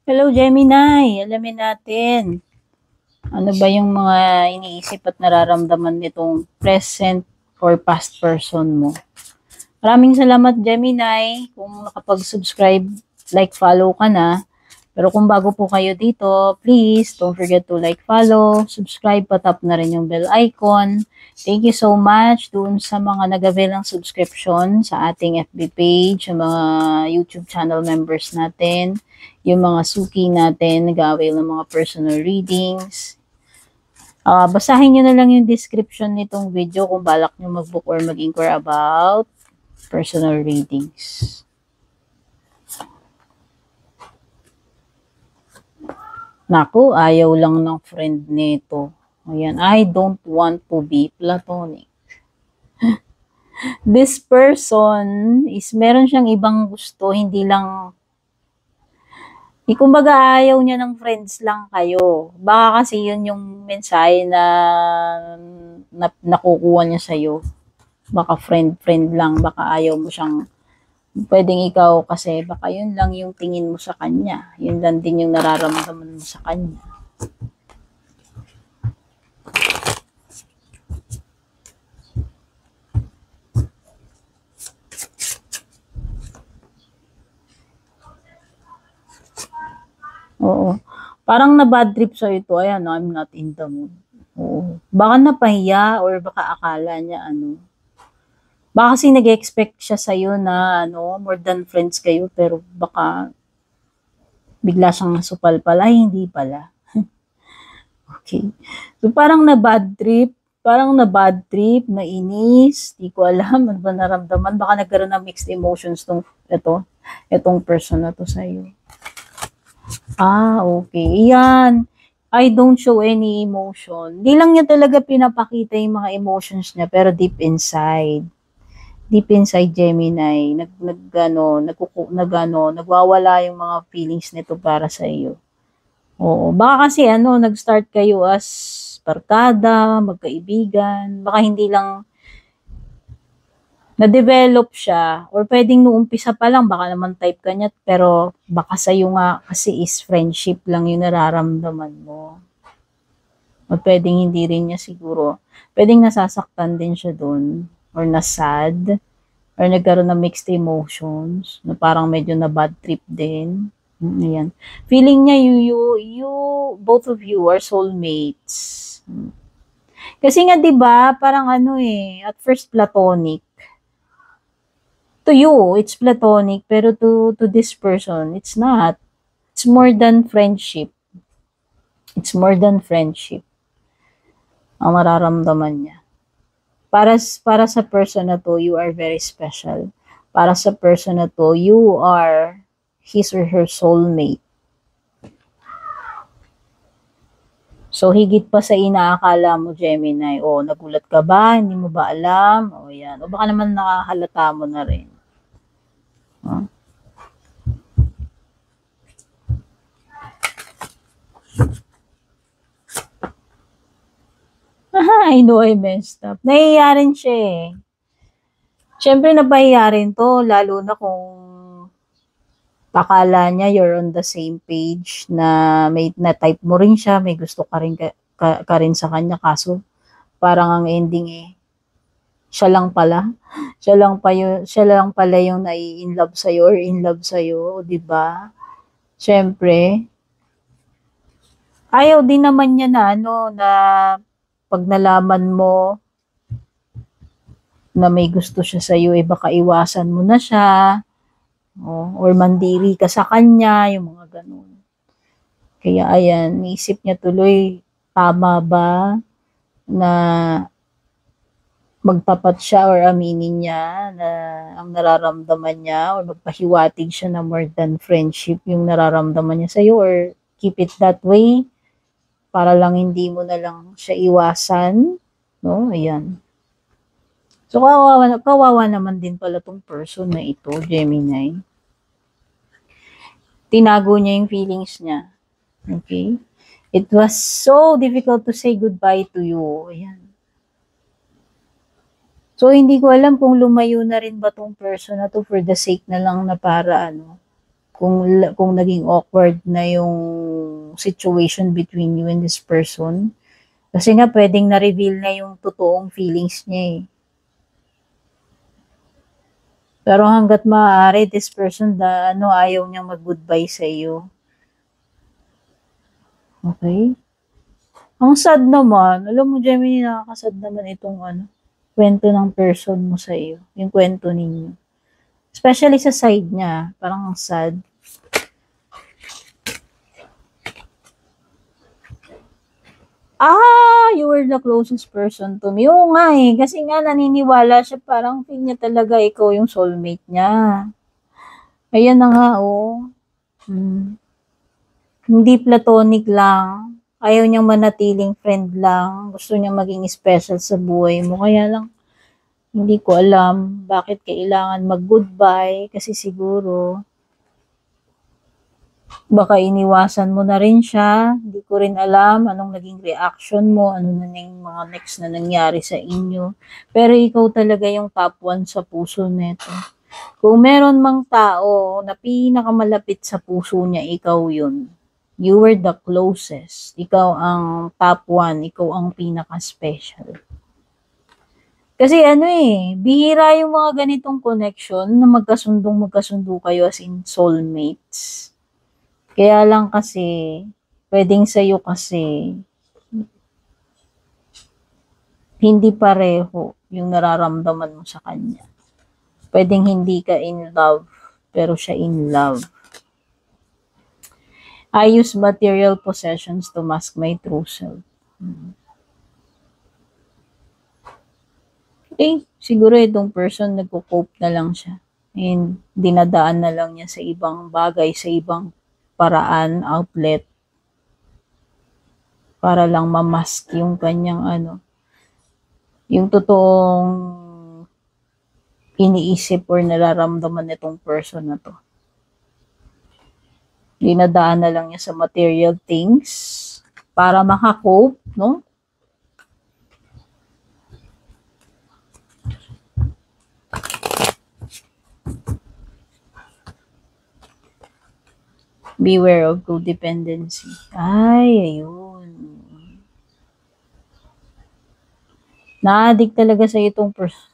Hello, Gemini. Alamin natin. Ano ba yung mga iniisip at nararamdaman nitong present or past person mo? Maraming salamat, Gemini. Kung nakapag-subscribe, like, follow ka na. Pero kung bago po kayo dito, please don't forget to like, follow, subscribe, patap na rin yung bell icon. Thank you so much dun sa mga nag-avail ng subscription sa ating FB page, yung mga YouTube channel members natin, yung mga suki natin, nag-avail ng mga personal readings. Basahin nyo na lang yung description nitong video kung balak nyo mag-book or mag-inquire about personal readings. Naku, ayaw lang ng friend nito. Ayan, I don't want to be platonic. This person is meron siyang ibang gusto, hindi lang kumbaga ayaw niya ng friends lang kayo. Baka kasi yun yung mensahe na nakukuha niya sa'yo. Baka friend lang, baka ayaw mo siyang pwedeng ikaw kasi baka yun lang yung tingin mo sa kanya. Yun lang din yung nararamdaman mo sa kanya. Oo. Parang na-bad trip sa ito. Ayan, no, I'm not in the mood. Oo. Baka napahiya or baka akala niya baka kasi nag-expect siya sa'yo na more than friends kayo pero baka bigla siyang nasupal pala, hindi pala. Okay. So parang na-bad trip, nainis, di ko alam ano ba naramdaman. Baka nagkaroon ng mixed emotions itong person na to sa'yo. Okay. Yan. I don't show any emotion. Di lang niya talaga pinapakita yung mga emotions niya, pero deep inside, Gemini, nagwawala yung mga feelings nito para sa iyo. Oo. Baka kasi nag-start kayo as barkada, magkaibigan, baka hindi lang na-develop siya, or pwedeng nung umpisa pa lang, baka naman type ka niya, pero baka sa'yo nga kasi is friendship lang yung nararamdaman mo. O pwedeng hindi rin niya siguro, pwedeng nasasaktan din siya dun, or nasad, or nagkaroon ng mixed emotions, na parang medyo na bad trip din. Ayan. Feeling niya both of you are soulmates. Kasi nga 'di ba, parang at first platonic. To you, it's platonic, pero to this person, it's not. It's more than friendship. It's more than friendship. Ang mararamdaman niya. Para sa person na to, you are very special. Para sa person na to, you are his or her soulmate. So, higit pa sa inaakala mo, Gemini. Nagulat ka ba? Hindi mo ba alam? Yan. O baka naman nakahalata mo na rin. I know I messed up. Nahiya rin siya eh. Siyempre, napahiya rin to, lalo na kung akala niya you're on the same page na may na-type mo rin siya, may gusto ka rin sa kanya, kaso parang ang ending siya lang pala yung nai-in love sa'yo or in love sa'yo, di ba? Siyempre, ayaw din naman niya na pag nalaman mo na may gusto siya sa'yo, baka iwasan mo na siya, or mandiri ka sa kanya, yung mga ganun. Kaya ayan, naisip niya tuloy, tama ba na magtapat siya or aminin niya na ang nararamdaman niya, or magpahiwatig siya na more than friendship yung nararamdaman niya sa'yo, or keep it that way para lang hindi mo na lang siya iwasan, no? Ayan. So, kawawa naman din pala tong person na ito, Gemini. Tinago niya yung feelings niya. Okay? It was so difficult to say goodbye to you. Ayan. So, hindi ko alam kung lumayo na rin ba tong person na to for the sake na lang na para kung naging awkward na yung situation between you and this person. Kasi nga, pwedeng na-reveal na yung totoong feelings niya eh. Pero hanggat maaari, this person, ayaw niyang mag-goodbye sa iyo. Okay? Ang sad naman, alam mo, Gemini, nakakasad naman itong kwento ng person mo sa iyo. Yung kwento ninyo. Especially sa side niya, parang ang sad. You were the closest person to me. Oo nga eh. Kasi nga naniniwala siya, parang feel niya talaga ikaw yung soulmate niya. Ayan na nga, oh. Hindi platonic lang. Ayaw niyang manatiling friend lang. Gusto niyang maging special sa buhay mo. Kaya lang, hindi ko alam bakit kailangan mag-goodbye. Kasi siguro, baka iniwasan mo na rin siya. Hindi ko rin alam anong naging reaction mo, ano na yung mga next na nangyari sa inyo. Pero ikaw talaga yung top 1 sa puso nito. Kung meron mang tao na pinakamalapit sa puso niya, ikaw yun. You were the closest. Ikaw ang top 1. Ikaw ang pinaka-special. Kasi bihira yung mga ganitong connection na magkasundo kayo as in soulmates. Kaya lang kasi, pwedeng sa'yo kasi, hindi pareho yung nararamdaman mo sa kanya. Pwedeng hindi ka in love, pero siya in love. I use material possessions to mask my true self. Okay, siguro itong person nagko-cope na lang siya. And dinadaan na lang niya sa ibang bagay, sa ibang paraan, outlet. Para lang mamask yung kanyang yung totoong iniisip or nararamdaman nitong person na to. Dinadaan na lang niya sa material things para makakope, no? Beware of codependency. Ayun. Na-addict talaga sa itong person.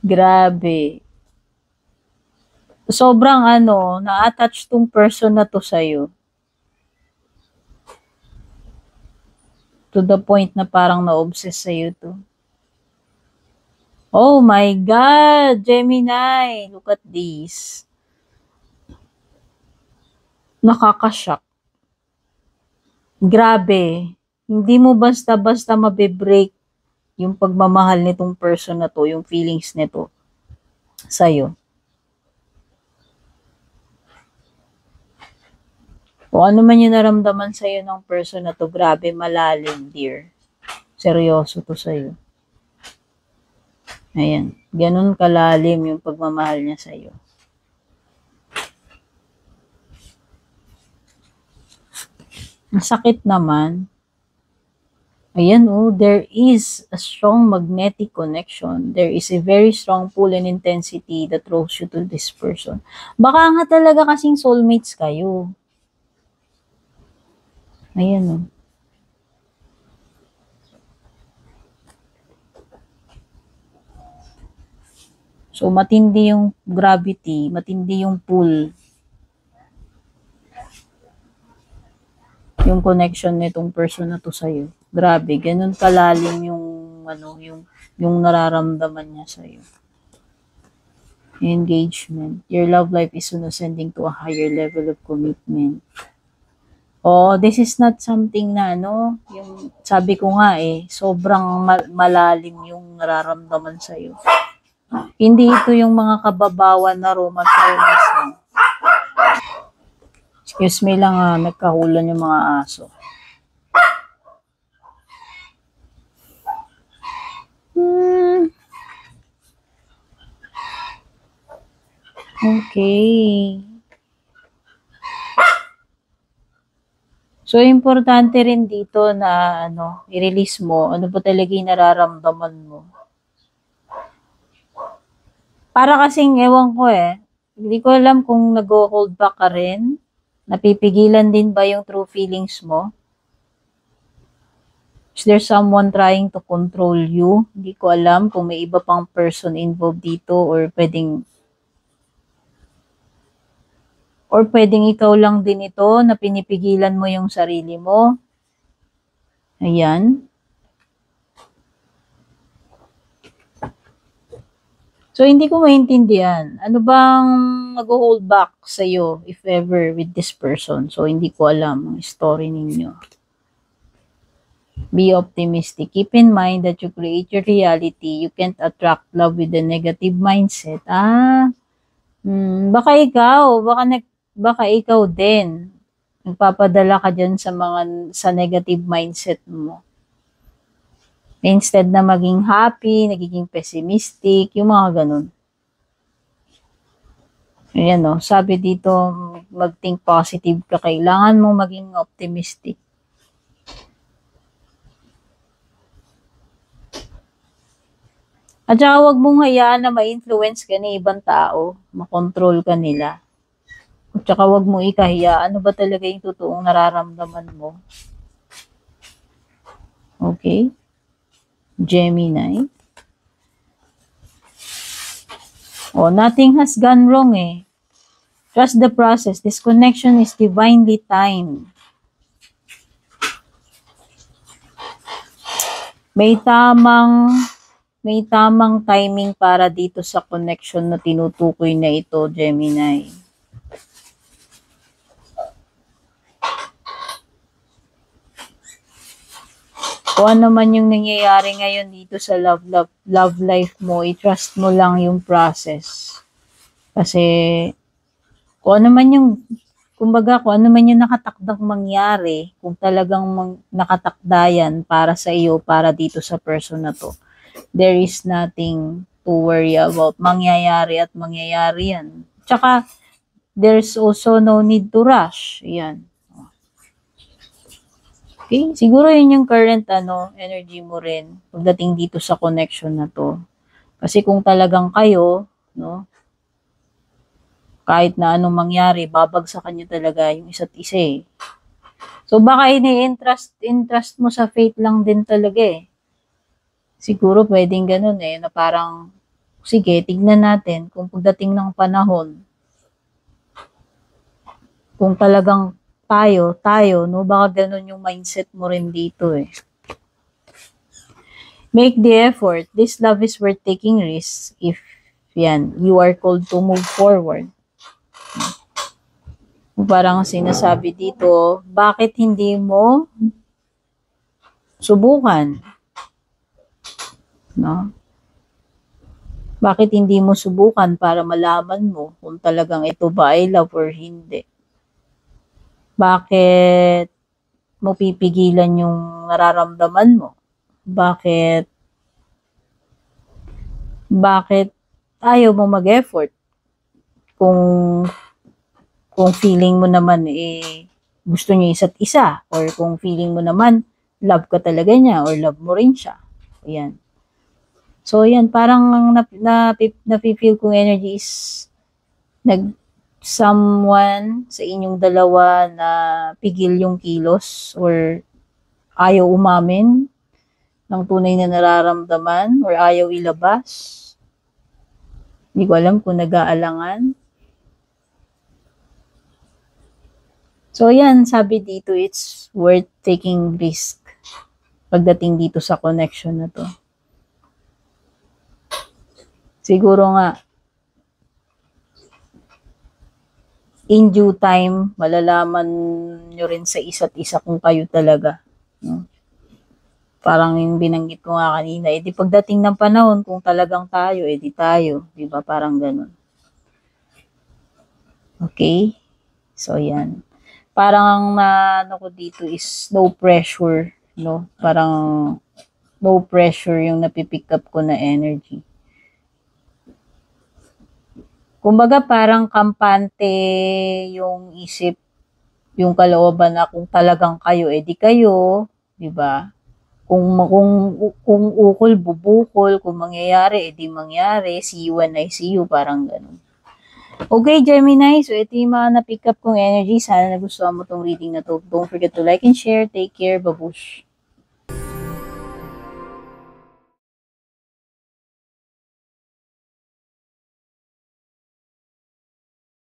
Grabe. Sobrang na-attach tong person na to sa'yo. To the point na parang na-obsess sa'yo to. Oh my God, Gemini, look at this. Nakakashock. Grabe. Hindi mo basta-basta mabe-break yung pagmamahal nitong person na to, yung feelings nito sa'yo. Kung ano man yung naramdaman sa'yo ng person na to, grabe, malalim, dear. Seryoso to sa'yo. Ayan. Ganun kalalim yung pagmamahal niya sa'yo. Ang sakit naman. Ayan, there is a strong magnetic connection. There is a very strong pull and intensity that draws you to this person. Baka nga talaga kasing soulmates kayo. Ayan, So, matindi yung gravity, matindi yung pull. Yung connection nitong person na to sa'yo. Grabe, ganun kalalim yung nararamdaman niya sa'yo. Engagement. Your love life is ascending to a higher level of commitment. This is not something na yung sabi ko nga sobrang malalim yung nararamdaman sa'yo. Hindi ito yung mga kababawan na romance lang. Excuse me lang, nagkahulan yung mga aso. Okay. So, importante rin dito na i-release mo ano ba talaga yung nararamdaman mo. Para kasing, ewan ko Hindi ko alam kung nag-hold back ka rin. Napipigilan din ba yung true feelings mo? Is there someone trying to control you? Hindi ko alam kung may iba pang person involved dito or pwedeng ikaw lang din ito na pinipigilan mo yung sarili mo. Ayan. So, hindi ko maintindihan. Ano bang mag-hold back sa'yo, if ever, with this person? So, hindi ko alam ang story ninyo. Be optimistic. Keep in mind that you create your reality. You can't attract love with a negative mindset. Baka ikaw, baka ikaw din. Nagpapadala ka dyan sa negative mindset mo. Instead na maging happy, nagiging pessimistic, yung mga ganun. Ayan o, sabi dito, mag-think positive ka. Kailangan mong maging optimistic. At saka huwag mong hayaan na ma-influence ka ng ibang tao, makontrol ka nila. At saka huwag mo ikahiya, ano ba talaga yung totoong nararamdaman mo. Okay? Gemini. Oh, nothing has gone wrong eh. Trust the process. This connection is divinely timed. May tamang timing para dito sa connection na tinutukoy na ito, Gemini. Kung ano man yung nangyayari ngayon dito sa love life mo, i-trust mo lang yung process. Kasi, kung ano man yung nakatakdang mangyari, kung talagang nakatakda yan para sa iyo, para dito sa person na to, there is nothing to worry about. Mangyayari at mangyayari yan. Tsaka, there's also no need to rush. Yan. Okay? Siguro yun yung current energy mo rin pagdating dito sa connection na to. Kasi kung talagang kayo, no, kahit na anong mangyari, babagsakan nyo talaga yung isa't isa eh. So baka ini-entrust mo sa fate lang din talaga eh. Siguro pwedeng ganun eh, na parang, sige, tignan natin kung pagdating ng panahon, kung talagang tayo, no? Baka ganun yung mindset mo rin dito eh. Make the effort. This love is worth taking risks if you are called to move forward. Parang sinasabi dito, bakit hindi mo subukan? No? Bakit hindi mo subukan para malaman mo kung talagang ito ba ay love or hindi? Bakit mo pipigilan yung nararamdaman mo? Bakit ayaw mo mag-effort? Kung feeling mo naman gusto niyo isa't isa, or kung feeling mo naman love ka talaga niya or love mo rin siya. Ayan. So, yan, parang nafe-feel kong energy is someone sa inyong dalawa na pigil yung kilos or ayaw umamin ng tunay na nararamdaman or ayaw ilabas. Hindi ko alam kung nag-aalangan. So, yan, sabi dito, it's worth taking risk pagdating dito sa connection na to. Siguro nga, in due time, malalaman nyo rin sa isa't isa kung kayo talaga. No? Parang yung binanggit ko nga kanina, di pagdating ng panahon, kung talagang tayo, di tayo. Di ba? Parang ganun. Okay? So, yan. Parang ang ano ko dito is no pressure. No? Parang no pressure yung napipick up ko na energy. Kumbaga parang kampante yung isip, yung kalooban na kung talagang kayo, di kayo, di ba? Kung ukol, bubukol, kung mangyayari, di mangyari, see you when I see you, parang ganun. Okay, Gemini. So, ito yung mga na-pick up kong energy. Sana nagustuhan mo tong reading na to. Don't forget to like and share. Take care. Babush.